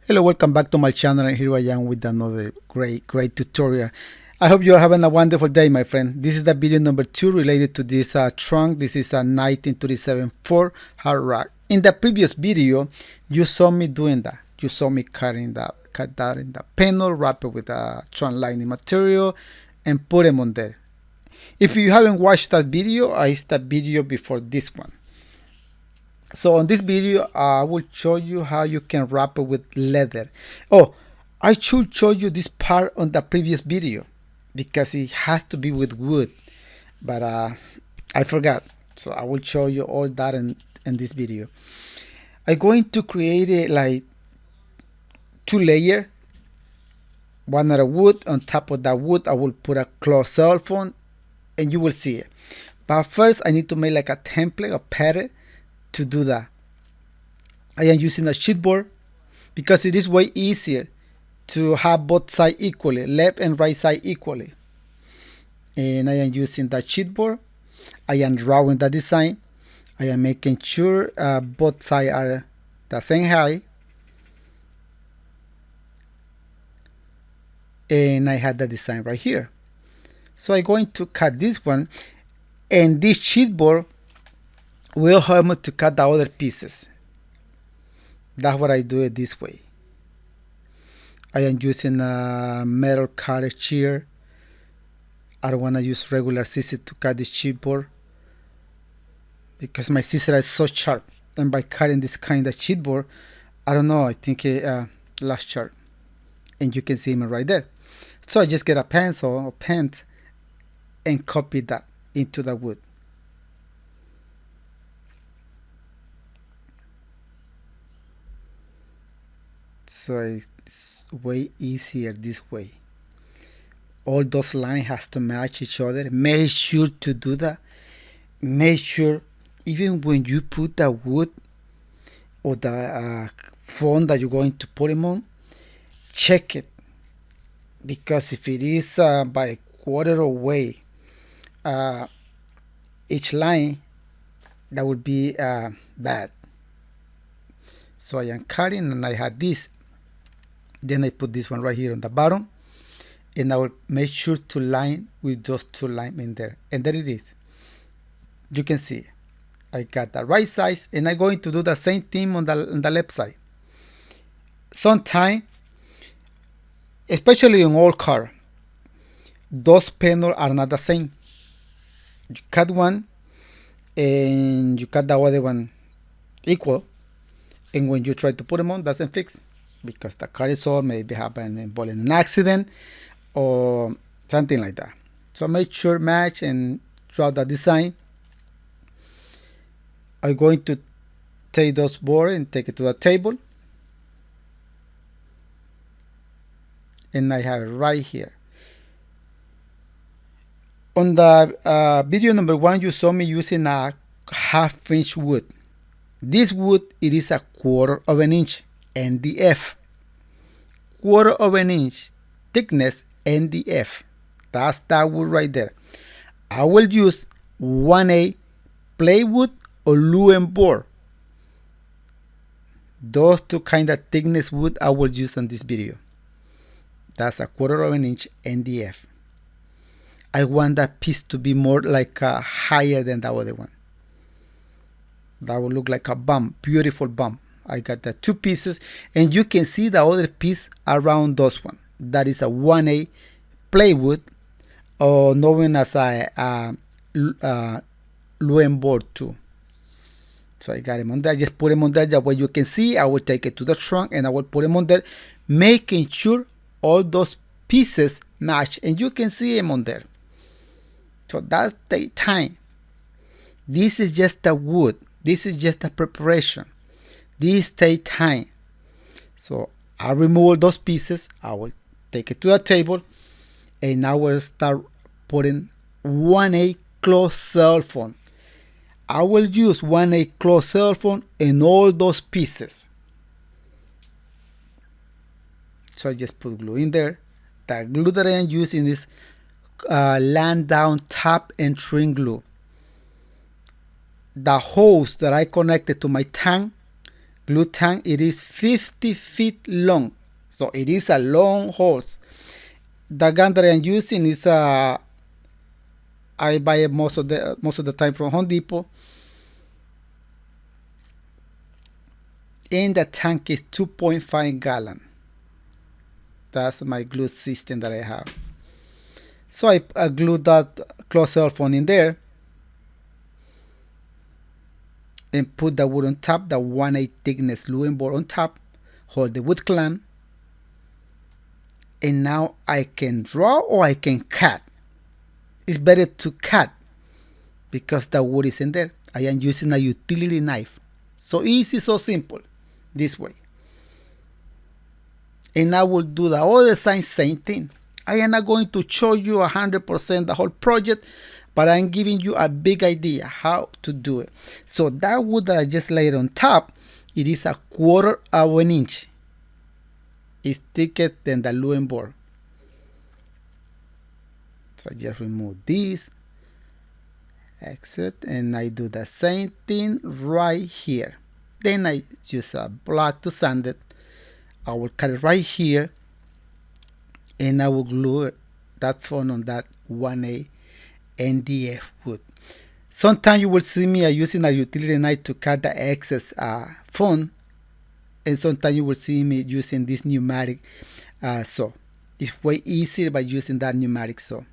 Hello, welcome back to my channel, and here I am with another great tutorial. I hope you are having a wonderful day, my friend. This is the video number 2 related to this trunk. This is a 1937 Ford hard rock. In the previous video, you saw me doing that. You saw me cut that in the panel, wrap it with a trunk lining material, and put them on there. If you haven't watched that video, it's the video before this one. So on this video, I will show you how you can wrap it with leather. Oh, I should show you this part on the previous video because it has to be with wood, but I forgot. So I will show you all that in this video. I'm going to create it like 2-layer, one out of wood. On top of that wood, I will put a closed cell phone, and you will see it. But first, I need to make like a template, a pattern. To do that, I am using a chipboard because it is way easier to have both sides equally, left and right side equally. And I am using that chipboard. I am drawing the design. I am making sure both sides are the same height. And I had the design right here. So I'm going to cut this one, and this chipboard will help me to cut the other pieces. That's what I do it this way. I am using a metal cutter shear. I don't want to use regular scissors to cut this chipboard because my scissors are so sharp, and by cutting this kind of chipboard, I don't know, I think it lost sharp, and you can see me right there. So I just get a pencil or pen and copy that into the wood. So it's way easier this way. All those lines has to match each other. Make sure to do that. Make sure even when you put the wood or the foam that you're going to put them on, check it, because if it is by a quarter away each line, that would be bad. So I am cutting, and I had this. Then I put this one right here on the bottom, and I will make sure to line with those two lines in there. And there it is. You can see I got the right size, and I'm going to do the same thing on the left side. Sometimes, especially in old car, those panels are not the same. You cut one, and you cut the other one equal, and when you try to put them on, doesn't fix, because the car is old, maybe happened involving an accident or something like that. So make sure match and draw the design. I'm going to take those boards and take it to the table, and I have it right here. On the video number 1, you saw me using a 1/2 inch wood. This wood, it is a 1/4 of an inch NDF, 1/4 of an inch thickness NDF. That's that wood right there. I will use 1/8 plywood or loom board. Those two kind of thickness wood I will use on this video. That's a 1/4 of an inch NDF. I want that piece to be more like higher than the other one. That will look like a bump, beautiful bump. I got the 2 pieces, and you can see the other piece around those one. That is a 1/8 plywood, or known as a loom board too. So I got him on there. Just put him on there. That way you can see. I will take it to the trunk, and I will put him on there, making sure all those pieces match, and you can see him on there. So that takes time. This is just the wood. This is just the preparation. This takes time. So I remove those pieces. I will take it to the table, and I will start putting 1/8 closed cell phone. I will use 1/8 closed cell phone in all those pieces. So I just put glue in there. The glue that I am using is land down top and trim glue. The hose that I connected to my tank, glue tank, it is 50 feet long. So it is a long hose. The gun that I'm using is I buy it most of the time from Home Depot. And the tank is 2.5 gallon. That's my glue system that I have. So I glued that closed cell phone in there and put the wood on top, the 1/8 thickness gluing board on top, hold the wood clamp, and now I can draw or I can cut. It's better to cut because the wood is in there. I am using a utility knife. So easy, so simple, this way. And I will do the other side, same thing. I am not going to show you 100% the whole project, but I'm giving you a big idea how to do it. So that wood that I just laid on top, it is 1/4 of an inch. It's thicker than the gluing board. So I just remove this, exit, and I do the same thing right here. Then I use a block to sand it. I will cut it right here, and I will glue that phone on that 1/8 NDF wood. Sometimes you will see me using a utility knife to cut the excess phone, and sometimes you will see me using this pneumatic saw. It's way easier by using that pneumatic saw.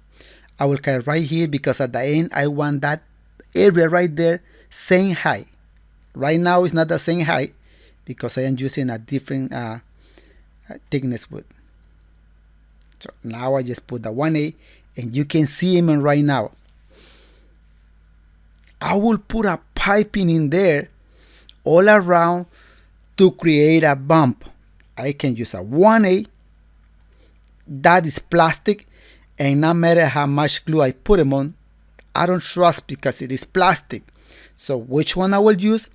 I will cut it right here because at the end I want that area right there same height. Right now it's not the same height because I am using a different thickness wood. So now I just put the 1/8 and you can see him right now. I will put a piping in there all around to create a bump. I can use a 1/8 that is plastic, and no matter how much glue I put them on, I don't trust because it is plastic. So which one I will use?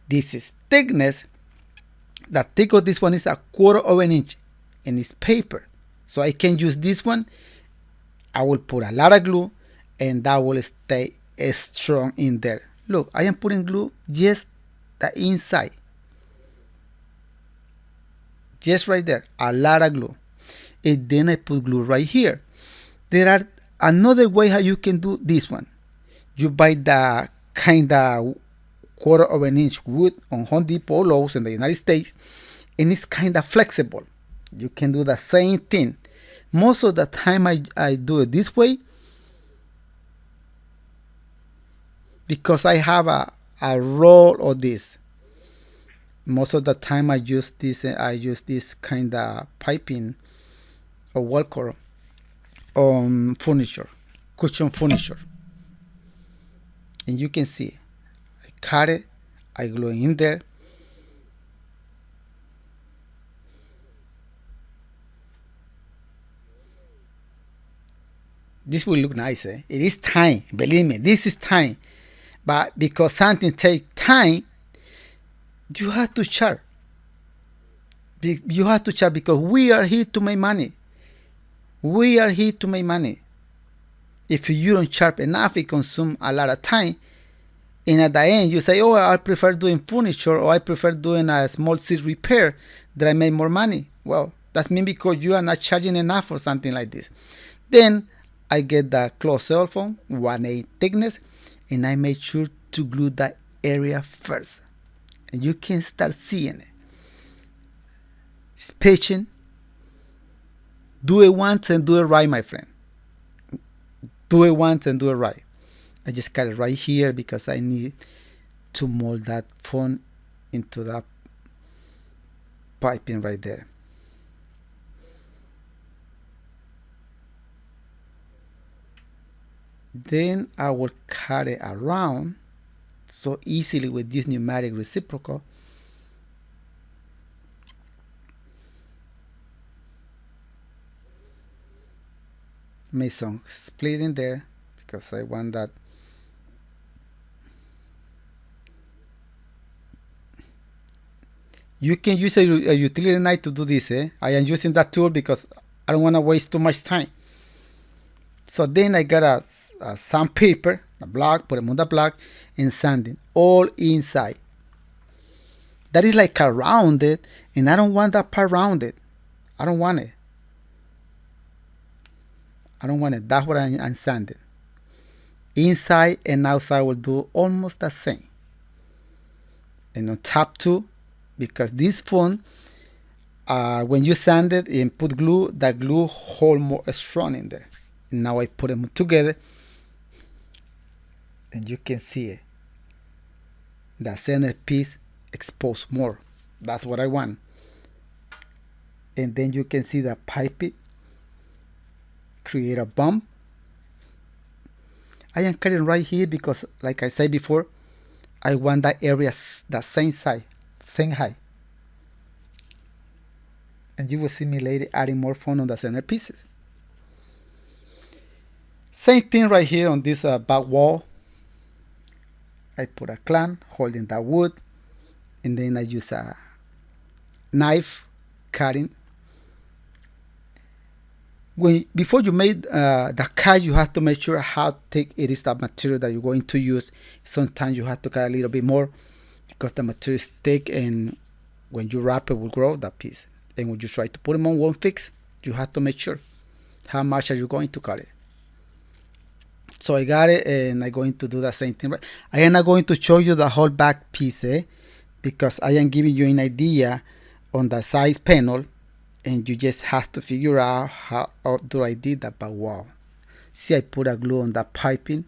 This is thickness. The thick of this one is 1/4 of an inch and it's paper. So I can use this one. I will put a lot of glue and that will stay strong in there. Look, I am putting glue just the inside. Just right there, a lot of glue. And then I put glue right here. There are another way how you can do this one. You buy the kind of 1/4 of an inch wood on Home Depot or Lowe's in the United States, and it's kind of flexible. You can do the same thing. Most of the time I do it this way because I have a roll of this. Most of the time I use this kind of piping or Velcro on furniture, cushion furniture. And you can see I cut it, I glue it in there. This will look nice. It is time, believe me, this is time. But because something takes time, you have to charge. You have to charge because we are here to make money. We are here to make money. If you don't charge enough, it consumes a lot of time. And at the end, you say, oh, I prefer doing furniture or I prefer doing a small seat repair that I make more money. Well, that's mean because you are not charging enough for something like this. Then I get the closed cell phone, 1/8 thickness, and I make sure to glue that area first. And you can start seeing it. It's patient. Do it once and do it right, my friend. Do it once and do it right. I just cut it right here because I need to mold that phone into that piping right there. Then I will cut it around so easily with this pneumatic reciprocal. Make some split in there because I want that. You can use a utility knife to do this. I am using that tool because I don't want to waste too much time. So then I got a sandpaper, a block, put them on the block and sanding all inside. That is like a rounded, and I don't want that part rounded. I don't want it. I don't want it. That's what I'm sanding. Inside and outside will do almost the same. And on top too, because this phone, when you sand it and put glue, the glue hold more strong in there. And now I put them together, and you can see it. The center piece exposed more. That's what I want. And then you can see the pipe create a bump. I am cutting right here because, like I said before, I want that area the same size, same height. And you will see me later adding more foam on the center pieces. Same thing right here on this back wall. I put a clamp holding that wood, and then I use a knife cutting. Before you made the cut, you have to make sure how thick it is, the material that you're going to use. Sometimes you have to cut a little bit more because the material is thick, and when you wrap it will grow that piece. And when you try to put them on one fix, you have to make sure how much are you going to cut it. So I got it, and I'm going to do the same thing. I am not going to show you the whole back piece, because I am giving you an idea on the size panel, and you just have to figure out how do I did that back wall. See, I put a glue on that piping,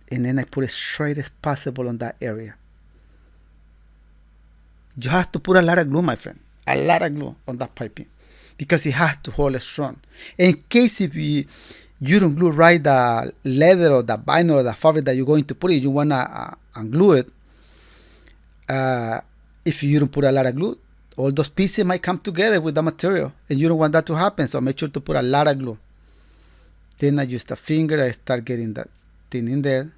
and then I put it straight as possible on that area. You have to put a lot of glue, my friend, a lot of glue on that piping, because it has to hold strong. In case if you don't glue right the leather or the vinyl or the fabric that you're going to put it, you want to unglue it. If you don't put a lot of glue, all those pieces might come together with the material, and you don't want that to happen. So make sure to put a lot of glue. Then I use the finger. I start getting that thing in there.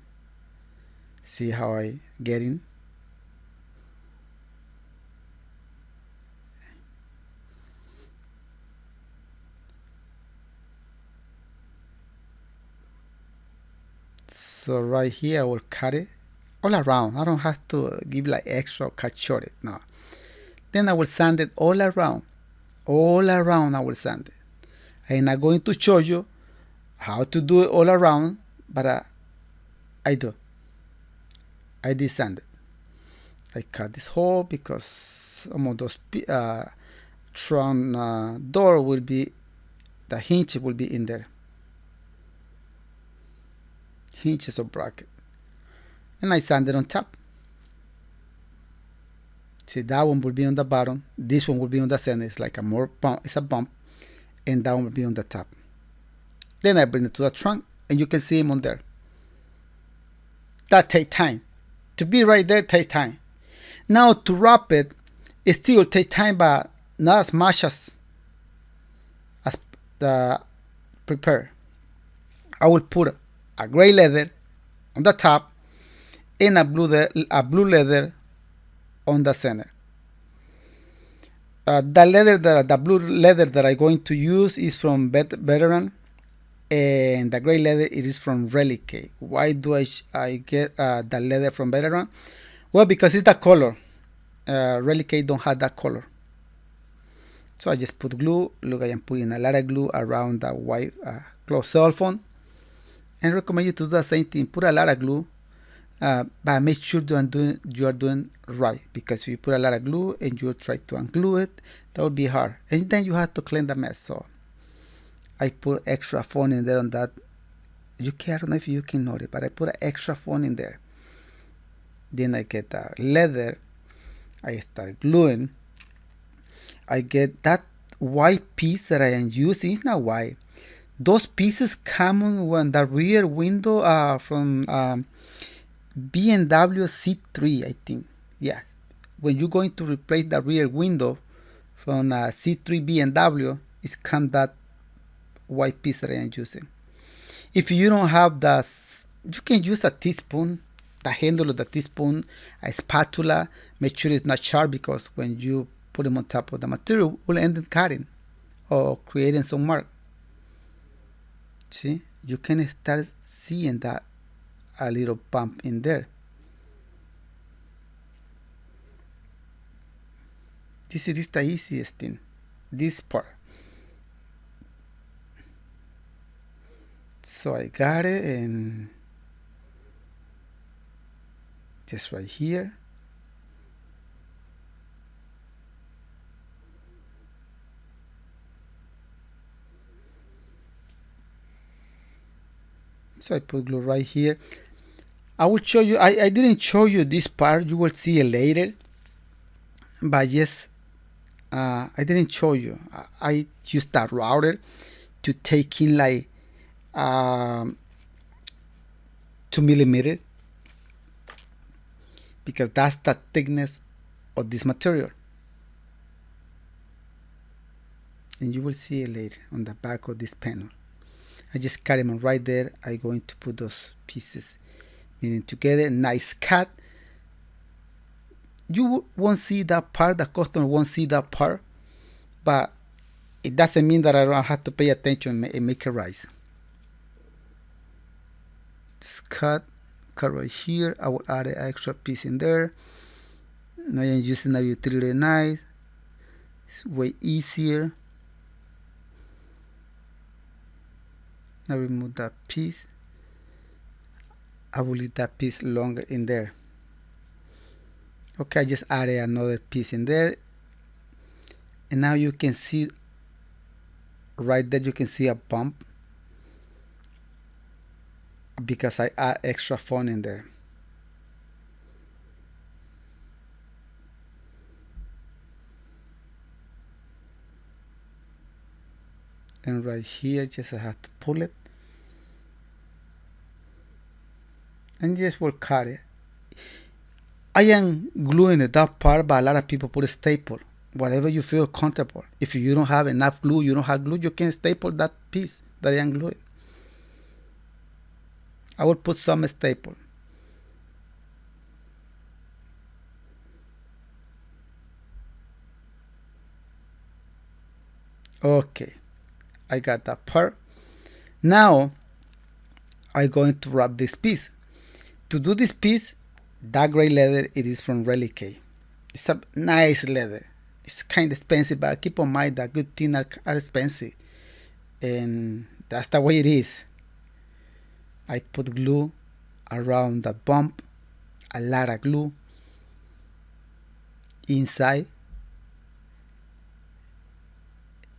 See how I get in? So right here I will cut it all around. I don't have to give like extra cut short it. No. Then I will sand it all around. All around I will sand it. I'm not going to show you how to do it all around, but I do. I did sand it. I cut this hole because some of those trunk door will be, the hinge will be in there. Hinges or bracket. And I sand it on top. See, that one will be on the bottom. This one will be on the center. It's like a more bump. It's a bump. And that one will be on the top. Then I bring it to the trunk, and you can see him on there. That takes time. To be right there takes time. Now to wrap it, it still takes time, but not as much as the prepare. I will put a gray leather on the top and a blue leather on the center. The blue leather that I'm going to use is from Veteran, and the gray leather it is from Relic. Why do I get the leather from Veteran? Well, because it's the color. Relic don't have that color. So I just put glue. Look, I am putting a lot of glue around the white closed cell phone. And recommend you to do the same thing. Put a lot of glue, but make sure you are doing right. Because if you put a lot of glue and you try to unglue it, that would be hard. And then you have to clean the mess. So I put extra foam in there on that. I don't know if you can notice, but I put an extra foam in there. Then I get the leather. I start gluing. I get that white piece that I am using. It's not white. Those pieces come on the rear window from BMW C3, I think. Yeah. When you're going to replace the rear window from C3 BMW, it's come that white piece that I am using. If you don't have you can use a teaspoon, the handle of the teaspoon, a spatula. Make sure it's not sharp, because when you put them on top of the material, it will end up cutting or creating some mark. See, you can start seeing that a little bump in there. This is the easiest thing, this part. So I got it, and just right here. So I put glue right here. I will show you, I didn't show you this part, you will see it later, but yes, I didn't show you. I used that router to take in like 2 millimeters, because that's the thickness of this material, and you will see it later on the back of this panel. I just cut them right there. I'm going to put those pieces meaning together, nice cut. You won't see that part, the customer won't see that part, but it doesn't mean that I don't have to pay attention and make it right. Just cut right here. I will add an extra piece in there. Now I'm using a utility knife. It's way easier. Now remove that piece. I will leave that piece longer in there. Okay, I just added another piece in there, and now you can see right there, you can see a bump because I add extra foam in there. And right here, just I have to pull it, and just will cut it. I am gluing that part, but a lot of people put a staple. Whatever you feel comfortable. If you don't have enough glue, you don't have glue, you can staple that piece that I am gluing. I will put some staple. Okay, I got that part. Now I'm going to wrap this piece. To do this piece, that gray leather, it is from Reliquate. It's a nice leather. It's kind of expensive, but keep in mind that good things are expensive, and that's the way it is. I put glue around the bump, a lot of glue inside,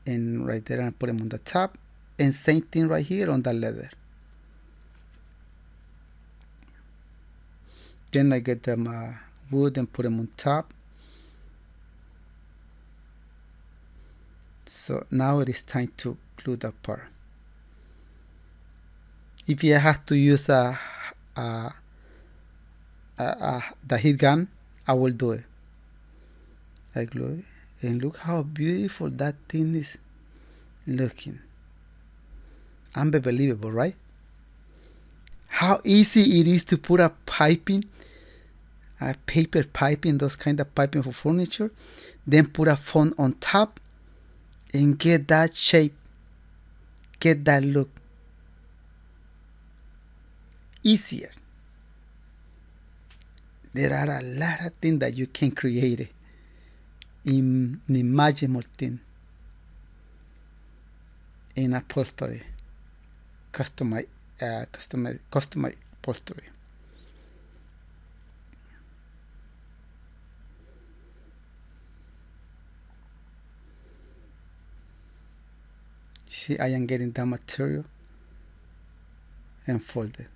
and right there I put them on the top, and same thing right here on the leather. Then I get them wood and put them on top. So now it is time to glue the part. If you have to use the heat gun, I will do it. I glue it, and look how beautiful that thing is looking. Unbelievable, right? How easy it is to put a piping, a paper piping, those kind of piping for furniture, then put a foam on top and get that shape, get that look. Easier. There are a lot of things that you can create unimaginable thing in upholstery, custom upholstery. See, I am getting that material and fold it.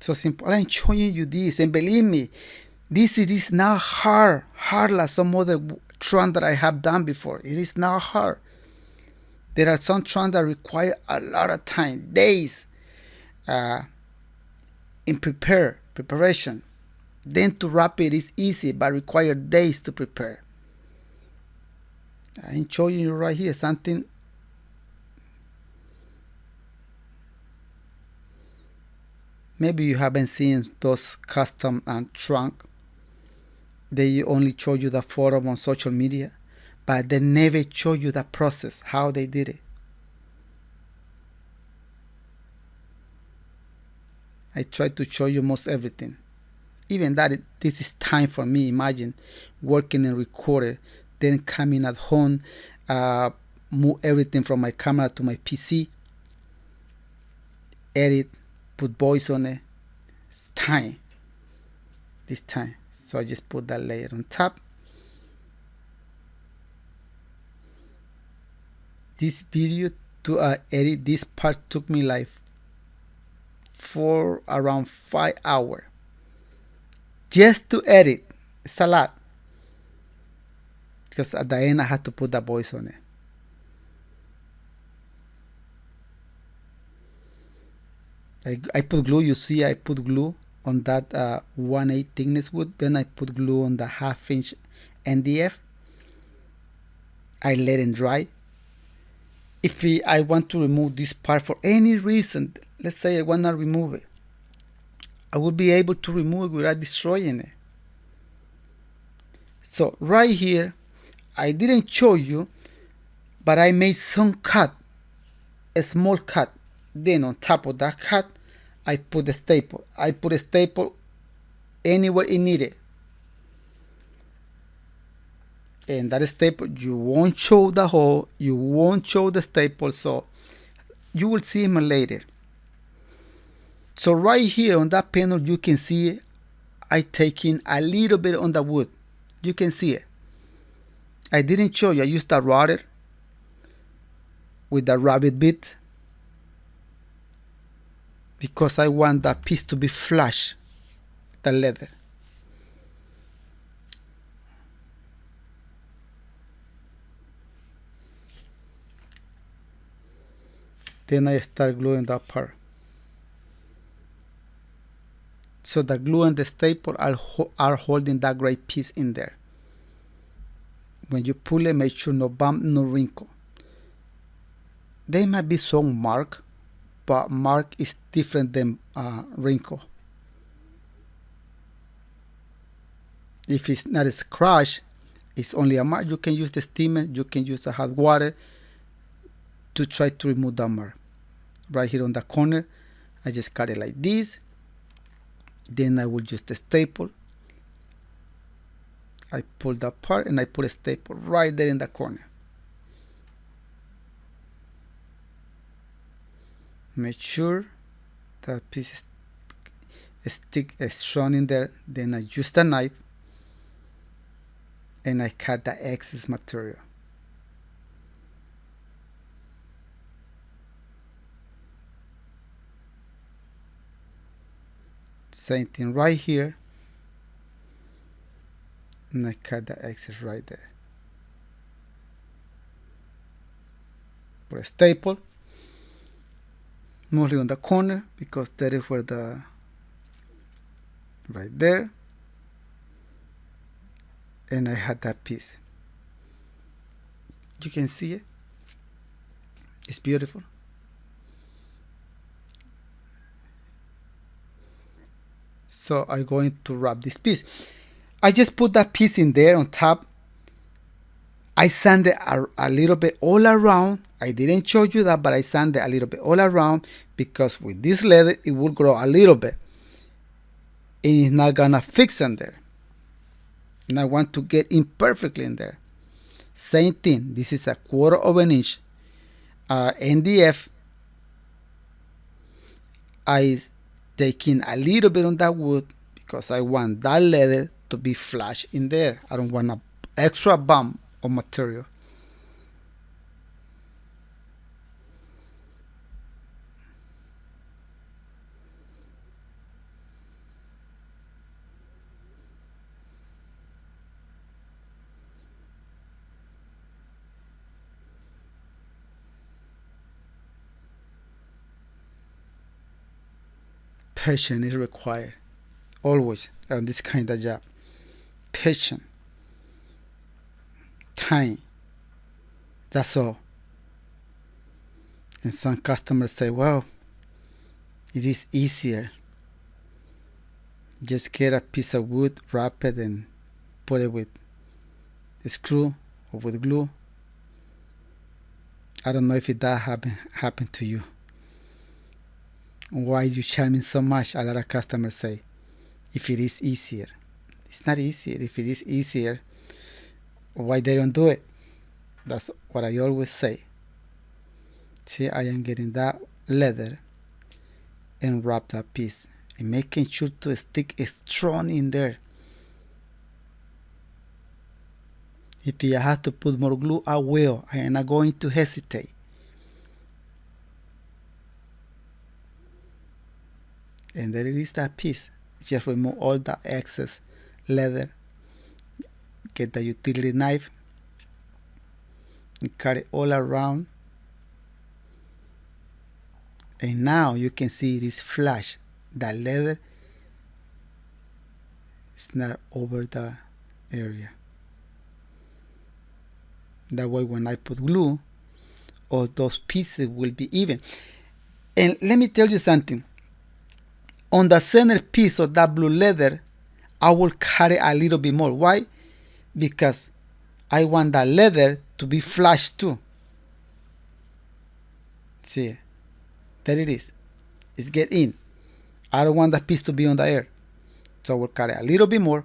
So simple. I'm showing you this, and believe me, this it is not hard like some other trunk that I have done before. It is not hard. There are some trunks that require a lot of time, days, in preparation. Then to wrap it is easy, but require days to prepare. I'm showing you right here something. Maybe you haven't seen those custom trunk. They only show you the photo on social media, but they never show you the process, how they did it. I try to show you most everything. even that this is time for me. Imagine working and recording, then coming at home, move everything from my camera to my PC, edit, put voice on it. It's time. This time. So I just put that layer on top. This video to edit this part took me like for around 5 hours just to edit. It's a lot, because at the end I had to put the voice on it. I put glue. You see, I put glue on that 1/8 thickness wood. Then I put glue on the 1/2 inch NDF. I let it dry. If I want to remove this part for any reason, let's say I want to remove it, I will be able to remove it without destroying it. So right here, I didn't show you, but I made some cut, a small cut. Then on top of that cut, I put a staple. I put a staple anywhere it needed. And that staple, you won't show the hole, you won't show the staple, so you will see him later. So right here on that panel, you can see I taking a little bit on the wood. You can see it. I didn't show you. I used the router with the rabbit bit because I want that piece to be flush, the leather. Then I start gluing that part. So the glue and the staple are holding that gray piece in there. When you pull it, make sure no bump, no wrinkle. There might be some mark, but mark is different than wrinkle. If it's not a scratch, it's only a mark. You can use the steamer, you can use the hot water to try to remove that mark. Right here on the corner, I just cut it like this. Then I will use the staple. I pull that part and I put a staple right there in the corner. Make sure that piece is strong in there. Then I use the knife and I cut the excess material. Same thing right here, and I cut the excess right there. Put a staple, mostly on the corner, because that is where the, right there, and I had that piece. You can see it. It's beautiful. So I'm going to wrap this piece. I just put that piece in there on top. I sanded a little bit all around. I didn't show you that, but I sanded a little bit all around because with this leather, it will grow a little bit. And it's not gonna fix in there. And I want to get in perfectly in there. Same thing. This is a 1/4 inch NDF. I taking a little bit on that wood because I want that leather to be flush in there. I don't want an extra bump of material. Patience is required always on this kind of job. Patience, time, that's all. And some customers say, well, it is easier. Just get a piece of wood, wrap it, and put it with a screw or with glue. I don't know if that happened to you. Why you charming so much? A lot of customers say if it is easier. It's not easier. If it is easier, why they don't do it? That's what I always say. See, I am getting that leather and wrap that piece and making sure to stick strong in there. If I have to put more glue, I will. I am not going to hesitate. And there it is, that piece. Just remove all the excess leather. Get the utility knife and cut it all around. And now you can see it is flash. The leather is not over the area. That way when I put glue, all those pieces will be even. And let me tell you something. On the center piece of that blue leather, I will cut it a little bit more. Why? Because I want that leather to be flush too. See, there it is. It's get in. I don't want that piece to be on the air. So I will cut it a little bit more.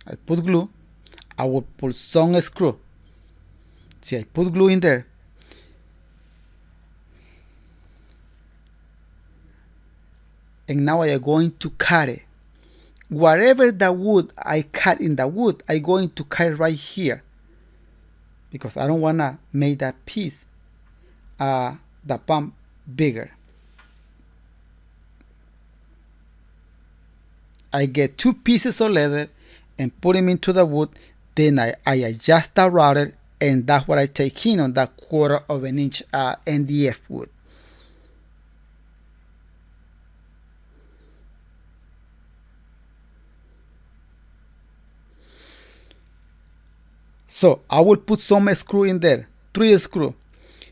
I put glue. I will put some screw. See, I put glue in there. And now I am going to cut it. Whatever the wood I cut in the wood, I'm going to cut it right here. Because I don't want to make that piece, the bump, bigger. I get 2 pieces of leather and put them into the wood. Then I adjust the router, and that's what I take in on that 1/4 inch NDF wood. So I will put some screw in there, 3 screw.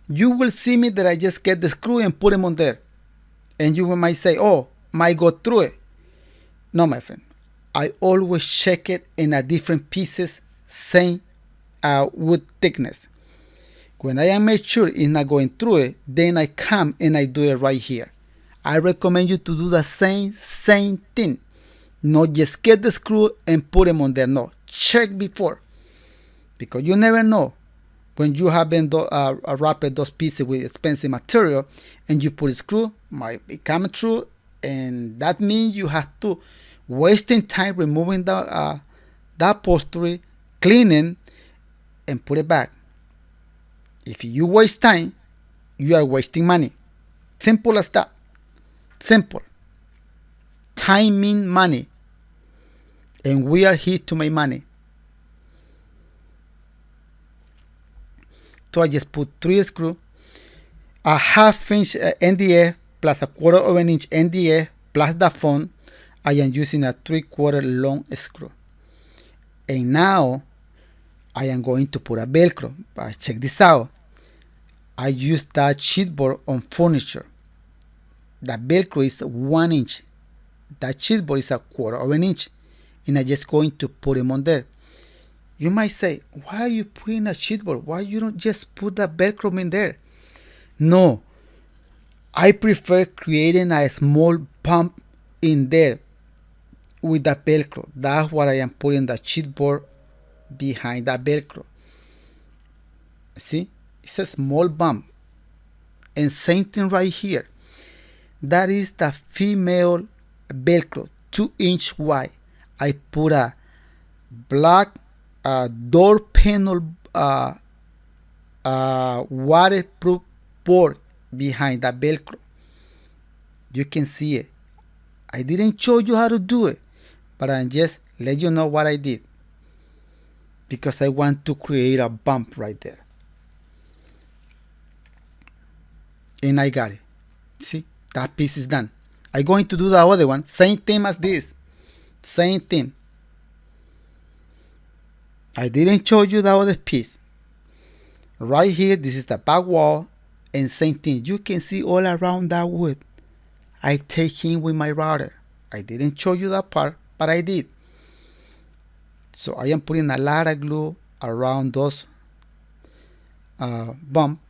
You will see me that I just get the screw and put them on there. And you might say, oh, might go through it. No, my friend. I always check it in a different pieces, same wood thickness. When I am made sure it's not going through it, then I come and I do it right here. I recommend you to do the same thing. Not just get the screw and put them on there. No, check before. Because you never know when you have been wrapped those pieces with expensive material and you put a screw, might be coming through, and that means you have to wasting time removing the upholstery, cleaning, and put it back. If you waste time, you are wasting money. Simple as that. Simple. Time means money. And we are here to make money. So I just put 3 screws, a 1/2 inch NDF plus a 1/4 inch NDF plus the phone. I am using a 3/4 long screw. And now I am going to put a Velcro. But check this out. I use that chipboard on furniture. The Velcro is 1 inch. That chipboard is a 1/4 inch. And I'm just going to put them on there. You might say, why are you putting a chipboard? Why you don't just put the Velcro in there? No, I prefer creating a small bump in there with the Velcro. That's what I am putting the chipboard behind the Velcro. See, it's a small bump. And same thing right here. That is the female Velcro, 2 inch wide. I put a black door panel waterproof board behind the Velcro. You can see it. I didn't show you how to do it, but I just let you know what I did, because I want to create a bump right there. And I got it. See, that piece is done. I'm going to do the other one, same thing as this, same thing. I didn't show you the other piece. Right here, this is the back wall, and same thing. You can see all around that wood. I take in with my router. I didn't show you that part, but I did. So I am putting a lot of glue around those bump,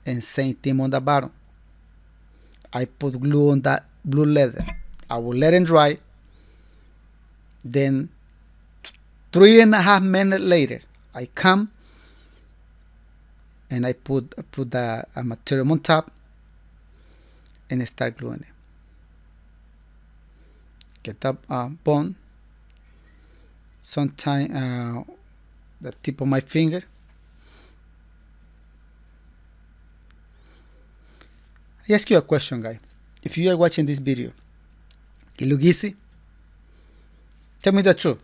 and same thing on the bottom. I put glue on that blue leather. I will let it dry. Then 3.5 minutes later, I come and I put the material on top and start gluing it. Get that bone. Sometimes the tip of my finger. I ask you a question, guy. If you are watching this video, it look easy? Tell me the truth.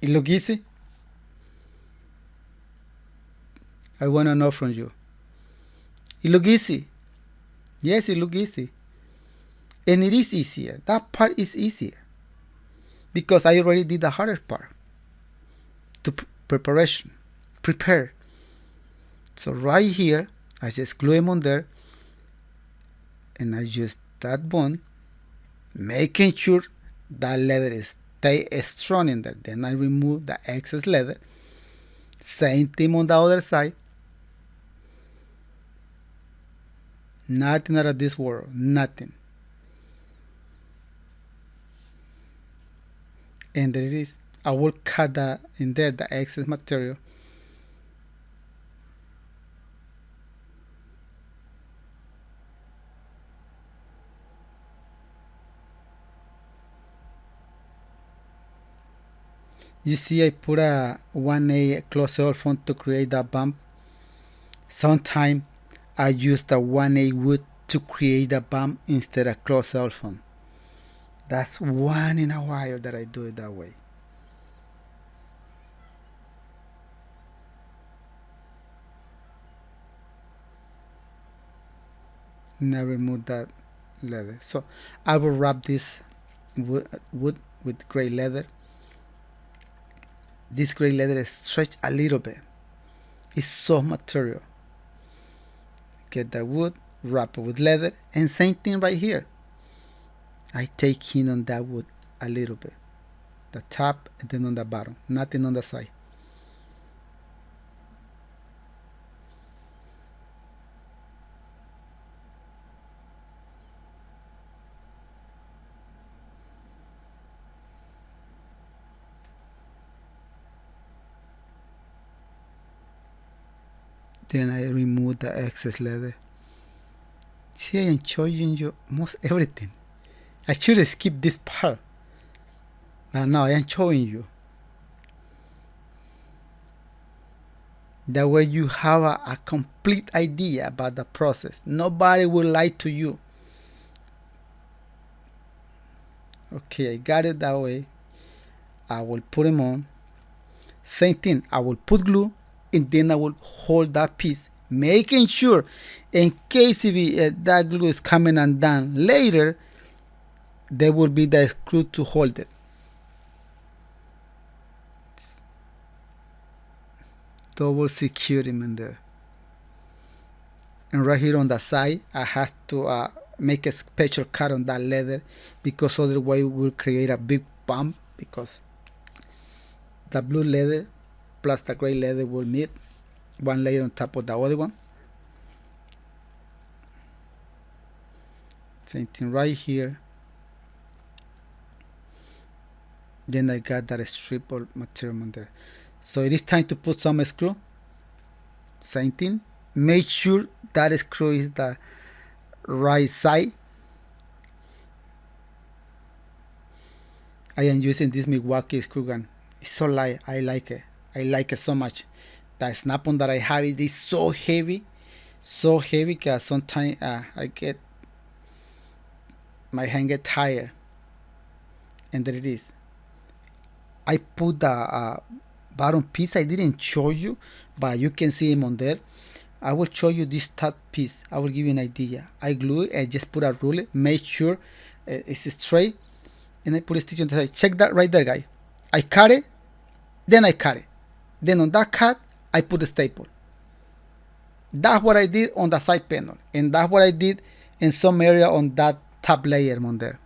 It look easy? I want to know from you. It look easy? Yes, it look easy. And it is easier. That part is easier. Because I already did the harder part. To prepare. So right here, I just glue them on there. And I use that bone, making sure that leather stay strong in there. Then I remove the excess leather. Same thing on the other side. Nothing out of this world. Nothing. And there it is. I will cut in there the excess material. You see, I put a 1A close-all font to create that bump. Sometimes I use the 1A wood to create a bump instead of close-all font. That's one in a while that I do it that way. Now remove that leather. So I will wrap this wood with gray leather. This gray leather is stretched a little bit. It's soft material. Get the wood, wrap it with leather, and same thing right here. I take in on that wood a little bit. The top and then on the bottom. Nothing on the side. Then I remove the excess leather. See, I am showing you most everything. I should skip this part. But now I am showing you. That way you have a complete idea about the process. Nobody will lie to you. Okay, I got it that way. I will put them on. Same thing, I will put glue and then I will hold that piece, making sure in case if that glue is coming undone later, there will be the screw to hold it. Double securing in there. And right here on the side, I have to make a special cut on that leather because otherwise it will create a big bump because the blue leather plus the gray leather will meet one layer on top of the other one. Same thing right here. Then I got that strip of material on there. So it is time to put some screw. Same thing. Make sure that screw is the right side. I am using this Milwaukee screw gun. It's so light. I like it. I like it so much. The snap-on that I have it is so heavy that sometimes I get my hand get tired. And there it is. I put the bottom piece. I didn't show you, but you can see him on there. I will show you this top piece. I will give you an idea. I glue it. I just put a ruler. Make sure it's straight, and I put a stitch on the side. Check that right there, guy. I cut it. Then I cut it. Then on that cut, I put the staple. That's what I did on the side panel. And that's what I did in some area on that top layer on there.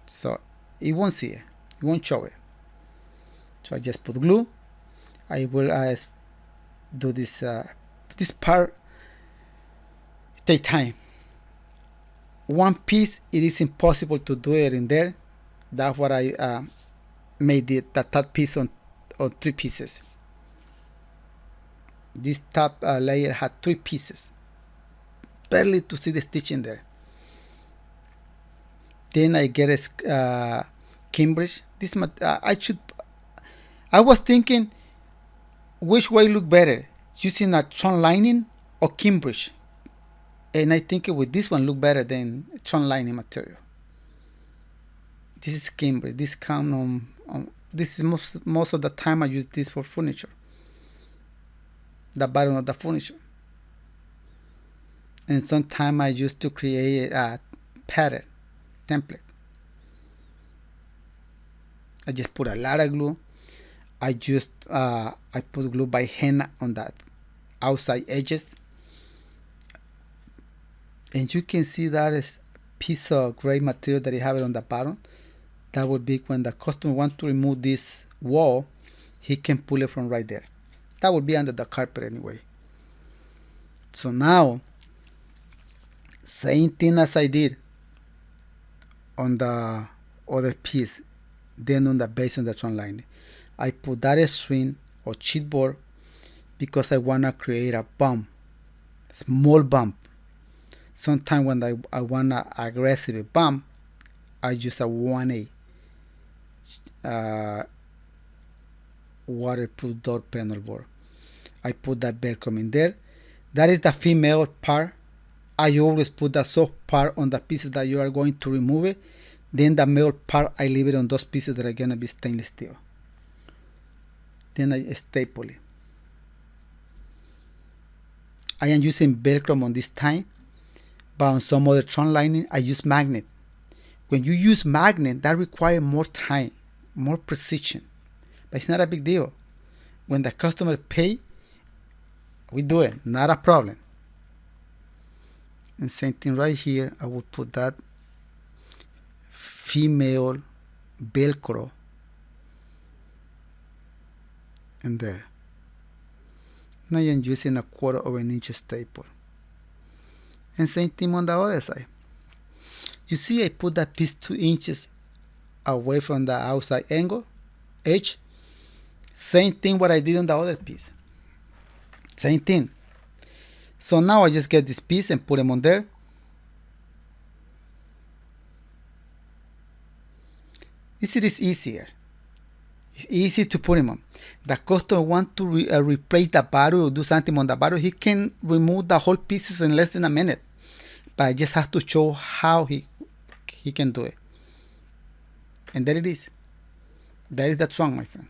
So you won't see it. You won't show it. So I just put glue. I will do this this part take time. one piece, it is impossible to do it in there. That's what I made it, the top piece on 3 pieces. This top layer had 3 pieces, barely to see the stitch in there. Then I get a Cambridge. This I was thinking which way look better, using a trunk lining or Cambridge, and I think with this one look better than trunk lining material. This is Cambridge. This come on this is most of the time I use this for furniture, the bottom of the furniture, and sometimes I use to create a pattern template. I just put a lot of glue. I put glue by hand on that outside edges, and you can see that is piece of gray material that I have it on the bottom. That would be when the customer wants to remove this wall, he can pull it from right there. That would be under the carpet anyway. So now, same thing as I did on the other piece, then on the base of the trunk lining. I put that string or chipboard because I want to create a bump, small bump. Sometimes when I want an aggressive bump, I use a 1A waterproof door panel board. I put that Velcro in there. That is the female part. I always put the soft part on the pieces that you are going to remove it. Then the male part, I leave it on those pieces that are going to be stainless steel. Then I staple it. I am using Velcro on this time, but on some other trunk lining, I use magnet. When you use magnet, that requires more time, more precision, but it's not a big deal. When the customer pay, we do it, not a problem. And same thing right here, I will put that female Velcro in there. Now I am using a 1/4 inch staple. And same thing on the other side. You see I put that piece 2 inches away from the outside edge. Same thing what I did on the other piece. Same thing. So now I just get this piece and put them on there. This is easier. It's easy to put them on. The customer want to replace the battery or do something on the battery, he can remove the whole pieces in less than a minute. But I just have to show how he can do it. And there it is. That is the trunk, my friend.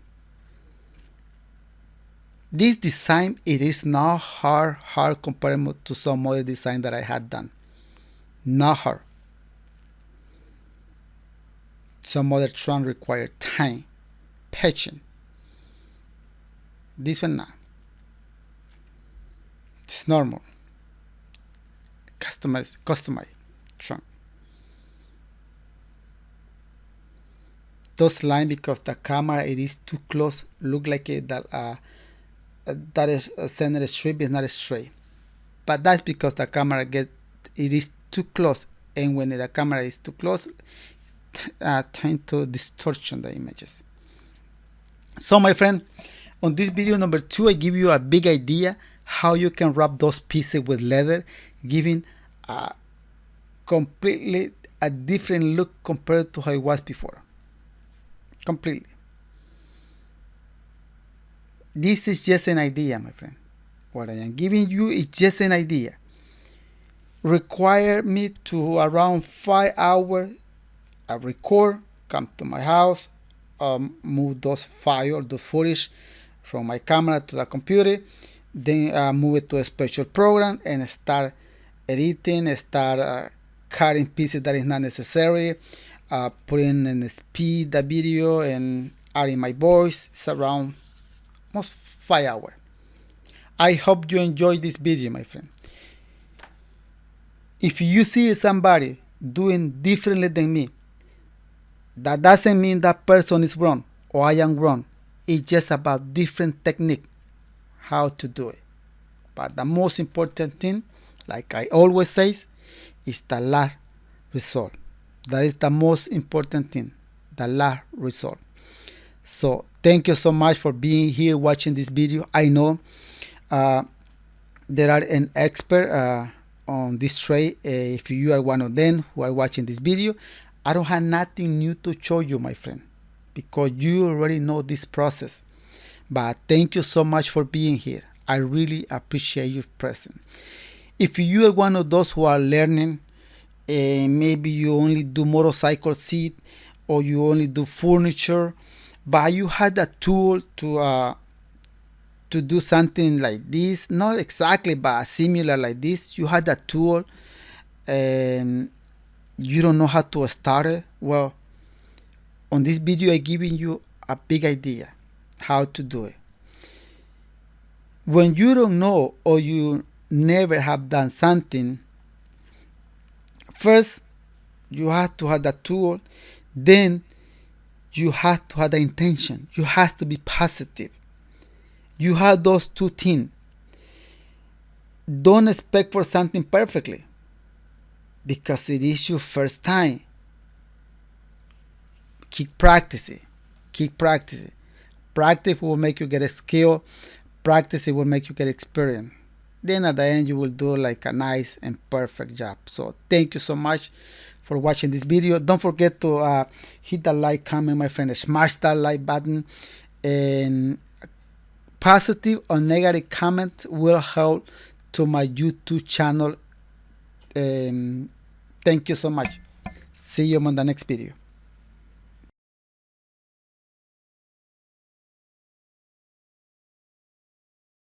This design, it is not hard compared to some other design that I had done. Not hard. Some other trunk require time, patience. This one not. It's normal. Customize trunk. Those lines, because the camera it is too close, look like that is center strip is not straight. But that's because the camera it is too close, and when the camera is too close, tend to distortion the images. So my friend, on this video number 2, I give you a big idea how you can wrap those pieces with leather, giving a completely a different look compared to how it was before. Completely. This is just an idea, my friend. What I am giving you is just an idea. Require me to around 5 hours. I record, come to my house, move those files, the footage from my camera to the computer, then move it to a special program and start editing, start cutting pieces that is not necessary, putting in speed the video and adding my voice. It's around almost 5 hours. I hope you enjoyed this video, my friend. If you see somebody doing differently than me, that doesn't mean that person is wrong or I am wrong. It's just about different technique, how to do it. But the most important thing, like I always say, instalar, result. That is the most important thing, the last result. So thank you so much for being here watching this video. I know there are an expert on this trade. If you are one of them who are watching this video, I don't have nothing new to show you, my friend, because you already know this process. But thank you so much for being here. I really appreciate your presence. If you are one of those who are learning, maybe you only do motorcycle seat or you only do furniture, but you had a tool to do something like this, not exactly but similar like this. You had a tool and you don't know how to start it. Well, on this video I giving you a big idea how to do it. When you don't know or you never have done something, first you have to have the tool, then you have to have the intention. You have to be positive. You have those two things. Don't expect for something perfectly, because it is your first time. Keep practicing. Keep practicing. Practice will make you get a skill. Practice it will make you get experience. Then at the end you will do like a nice and perfect job. So thank you so much for watching this video. Don't forget to hit the like, comment, my friend, smash that like button, and positive or negative comment will help to my YouTube channel. Thank you so much. See you on the next video.